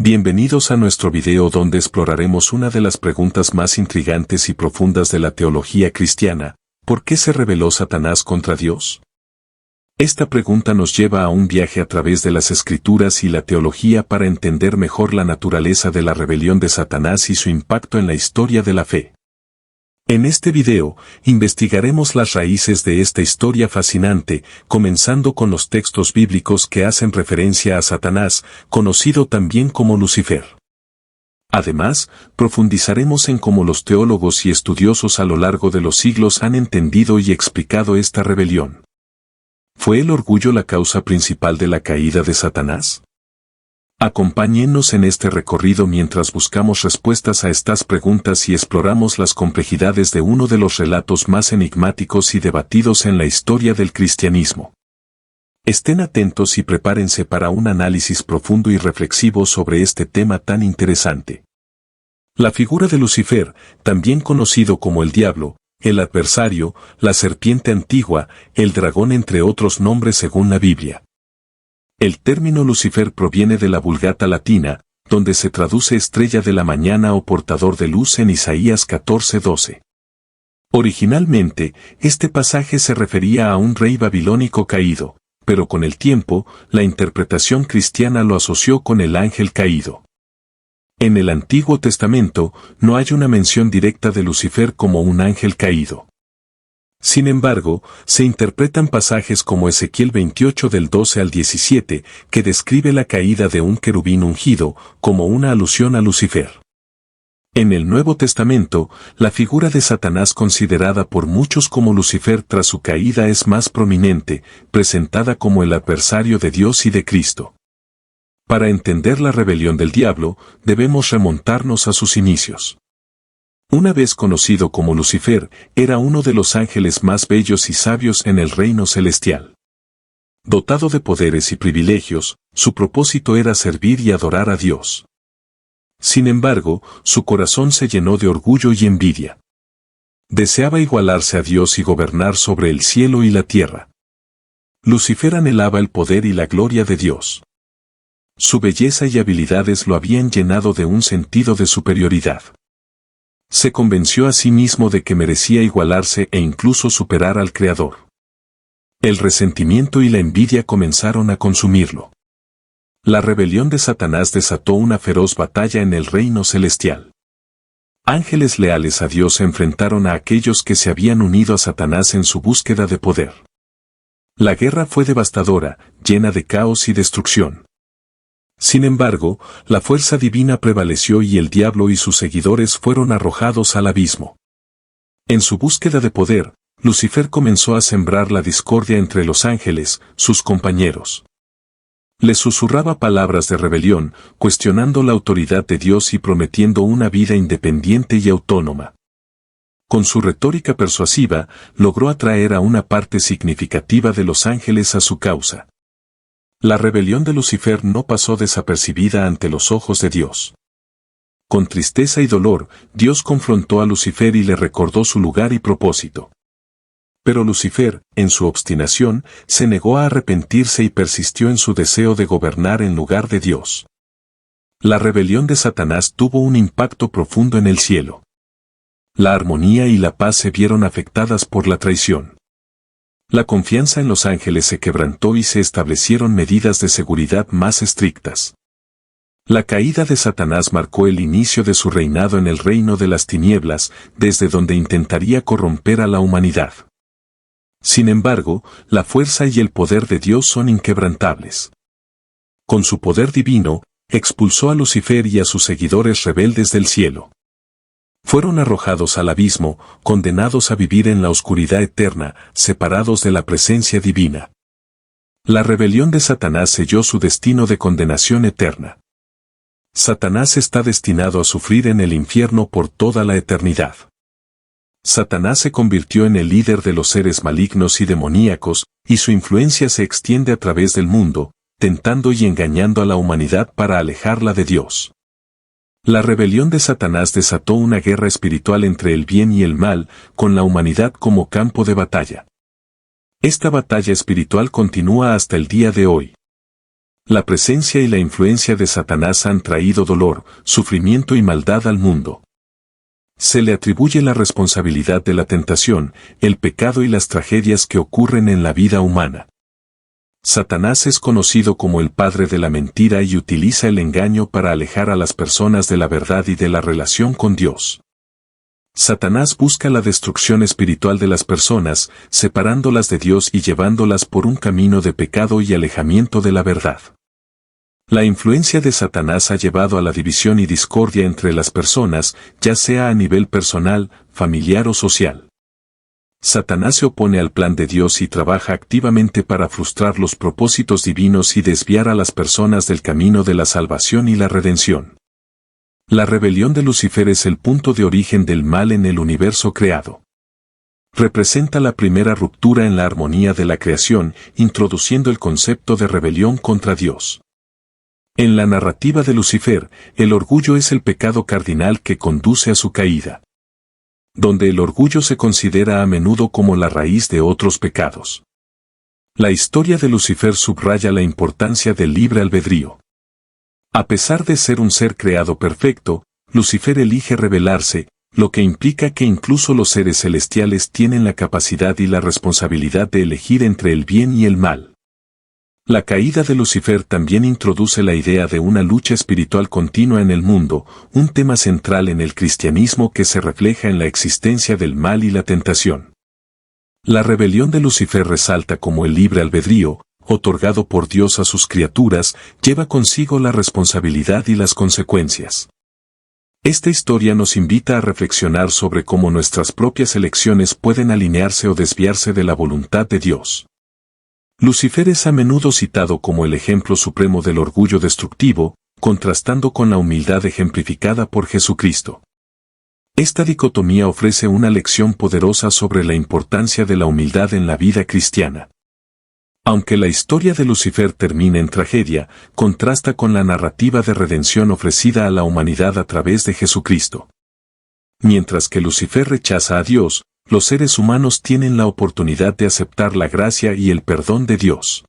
Bienvenidos a nuestro video donde exploraremos una de las preguntas más intrigantes y profundas de la teología cristiana: ¿por qué se rebeló Satanás contra Dios? Esta pregunta nos lleva a un viaje a través de las Escrituras y la teología para entender mejor la naturaleza de la rebelión de Satanás y su impacto en la historia de la fe. En este video, investigaremos las raíces de esta historia fascinante, comenzando con los textos bíblicos que hacen referencia a Satanás, conocido también como Lucifer. Además, profundizaremos en cómo los teólogos y estudiosos a lo largo de los siglos han entendido y explicado esta rebelión. ¿Fue el orgullo la causa principal de la caída de Satanás? Acompáñennos en este recorrido mientras buscamos respuestas a estas preguntas y exploramos las complejidades de uno de los relatos más enigmáticos y debatidos en la historia del cristianismo. Estén atentos y prepárense para un análisis profundo y reflexivo sobre este tema tan interesante. La figura de Lucifer, también conocido como el diablo, el adversario, la serpiente antigua, el dragón, entre otros nombres según la Biblia. El término Lucifer proviene de la Vulgata latina, donde se traduce estrella de la mañana o portador de luz en Isaías 14:12. Originalmente, este pasaje se refería a un rey babilónico caído, pero con el tiempo, la interpretación cristiana lo asoció con el ángel caído. En el Antiguo Testamento, no hay una mención directa de Lucifer como un ángel caído. Sin embargo, se interpretan pasajes como Ezequiel 28 del 12 al 17, que describe la caída de un querubín ungido, como una alusión a Lucifer. En el Nuevo Testamento, la figura de Satanás considerada por muchos como Lucifer tras su caída es más prominente, presentada como el adversario de Dios y de Cristo. Para entender la rebelión del diablo, debemos remontarnos a sus inicios. Una vez conocido como Lucifer, era uno de los ángeles más bellos y sabios en el reino celestial. Dotado de poderes y privilegios, su propósito era servir y adorar a Dios. Sin embargo, su corazón se llenó de orgullo y envidia. Deseaba igualarse a Dios y gobernar sobre el cielo y la tierra. Lucifer anhelaba el poder y la gloria de Dios. Su belleza y habilidades lo habían llenado de un sentido de superioridad. Se convenció a sí mismo de que merecía igualarse e incluso superar al Creador. El resentimiento y la envidia comenzaron a consumirlo. La rebelión de Satanás desató una feroz batalla en el reino celestial. Ángeles leales a Dios se enfrentaron a aquellos que se habían unido a Satanás en su búsqueda de poder. La guerra fue devastadora, llena de caos y destrucción. Sin embargo, la fuerza divina prevaleció y el diablo y sus seguidores fueron arrojados al abismo. En su búsqueda de poder, Lucifer comenzó a sembrar la discordia entre los ángeles, sus compañeros. Les susurraba palabras de rebelión, cuestionando la autoridad de Dios y prometiendo una vida independiente y autónoma. Con su retórica persuasiva, logró atraer a una parte significativa de los ángeles a su causa. La rebelión de Lucifer no pasó desapercibida ante los ojos de Dios. Con tristeza y dolor, Dios confrontó a Lucifer y le recordó su lugar y propósito. Pero Lucifer, en su obstinación, se negó a arrepentirse y persistió en su deseo de gobernar en lugar de Dios. La rebelión de Satanás tuvo un impacto profundo en el cielo. La armonía y la paz se vieron afectadas por la traición. La confianza en los ángeles se quebrantó y se establecieron medidas de seguridad más estrictas. La caída de Satanás marcó el inicio de su reinado en el reino de las tinieblas, desde donde intentaría corromper a la humanidad. Sin embargo, la fuerza y el poder de Dios son inquebrantables. Con su poder divino, expulsó a Lucifer y a sus seguidores rebeldes del cielo. Fueron arrojados al abismo, condenados a vivir en la oscuridad eterna, separados de la presencia divina. La rebelión de Satanás selló su destino de condenación eterna. Satanás está destinado a sufrir en el infierno por toda la eternidad. Satanás se convirtió en el líder de los seres malignos y demoníacos, y su influencia se extiende a través del mundo, tentando y engañando a la humanidad para alejarla de Dios. La rebelión de Satanás desató una guerra espiritual entre el bien y el mal, con la humanidad como campo de batalla. Esta batalla espiritual continúa hasta el día de hoy. La presencia y la influencia de Satanás han traído dolor, sufrimiento y maldad al mundo. Se le atribuye la responsabilidad de la tentación, el pecado y las tragedias que ocurren en la vida humana. Satanás es conocido como el padre de la mentira y utiliza el engaño para alejar a las personas de la verdad y de la relación con Dios. Satanás busca la destrucción espiritual de las personas, separándolas de Dios y llevándolas por un camino de pecado y alejamiento de la verdad. La influencia de Satanás ha llevado a la división y discordia entre las personas, ya sea a nivel personal, familiar o social. Satanás se opone al plan de Dios y trabaja activamente para frustrar los propósitos divinos y desviar a las personas del camino de la salvación y la redención. La rebelión de Lucifer es el punto de origen del mal en el universo creado. Representa la primera ruptura en la armonía de la creación, introduciendo el concepto de rebelión contra Dios. En la narrativa de Lucifer, el orgullo es el pecado cardinal que conduce a su caída. Donde el orgullo se considera a menudo como la raíz de otros pecados. La historia de Lucifer subraya la importancia del libre albedrío. A pesar de ser un ser creado perfecto, Lucifer elige rebelarse, lo que implica que incluso los seres celestiales tienen la capacidad y la responsabilidad de elegir entre el bien y el mal. La caída de Lucifer también introduce la idea de una lucha espiritual continua en el mundo, un tema central en el cristianismo que se refleja en la existencia del mal y la tentación. La rebelión de Lucifer resalta como el libre albedrío, otorgado por Dios a sus criaturas, lleva consigo la responsabilidad y las consecuencias. Esta historia nos invita a reflexionar sobre cómo nuestras propias elecciones pueden alinearse o desviarse de la voluntad de Dios. Lucifer es a menudo citado como el ejemplo supremo del orgullo destructivo, contrastando con la humildad ejemplificada por Jesucristo. Esta dicotomía ofrece una lección poderosa sobre la importancia de la humildad en la vida cristiana. Aunque la historia de Lucifer termina en tragedia, contrasta con la narrativa de redención ofrecida a la humanidad a través de Jesucristo. Mientras que Lucifer rechaza a Dios, los seres humanos tienen la oportunidad de aceptar la gracia y el perdón de Dios.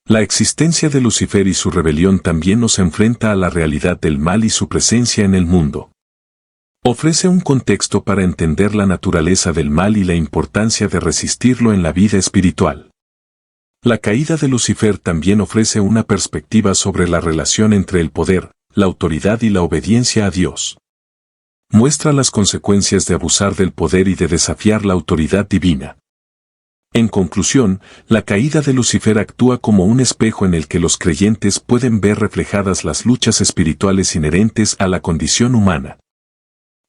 La existencia de Lucifer y su rebelión también nos enfrenta a la realidad del mal y su presencia en el mundo. Ofrece un contexto para entender la naturaleza del mal y la importancia de resistirlo en la vida espiritual. La caída de Lucifer también ofrece una perspectiva sobre la relación entre el poder, la autoridad y la obediencia a Dios. Muestra las consecuencias de abusar del poder y de desafiar la autoridad divina. En conclusión, la caída de Lucifer actúa como un espejo en el que los creyentes pueden ver reflejadas las luchas espirituales inherentes a la condición humana.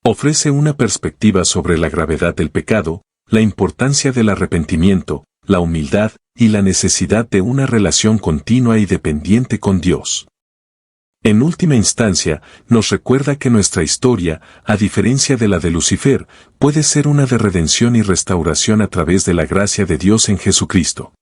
Ofrece una perspectiva sobre la gravedad del pecado, la importancia del arrepentimiento, la humildad y la necesidad de una relación continua y dependiente con Dios. En última instancia, nos recuerda que nuestra historia, a diferencia de la de Lucifer, puede ser una de redención y restauración a través de la gracia de Dios en Jesucristo.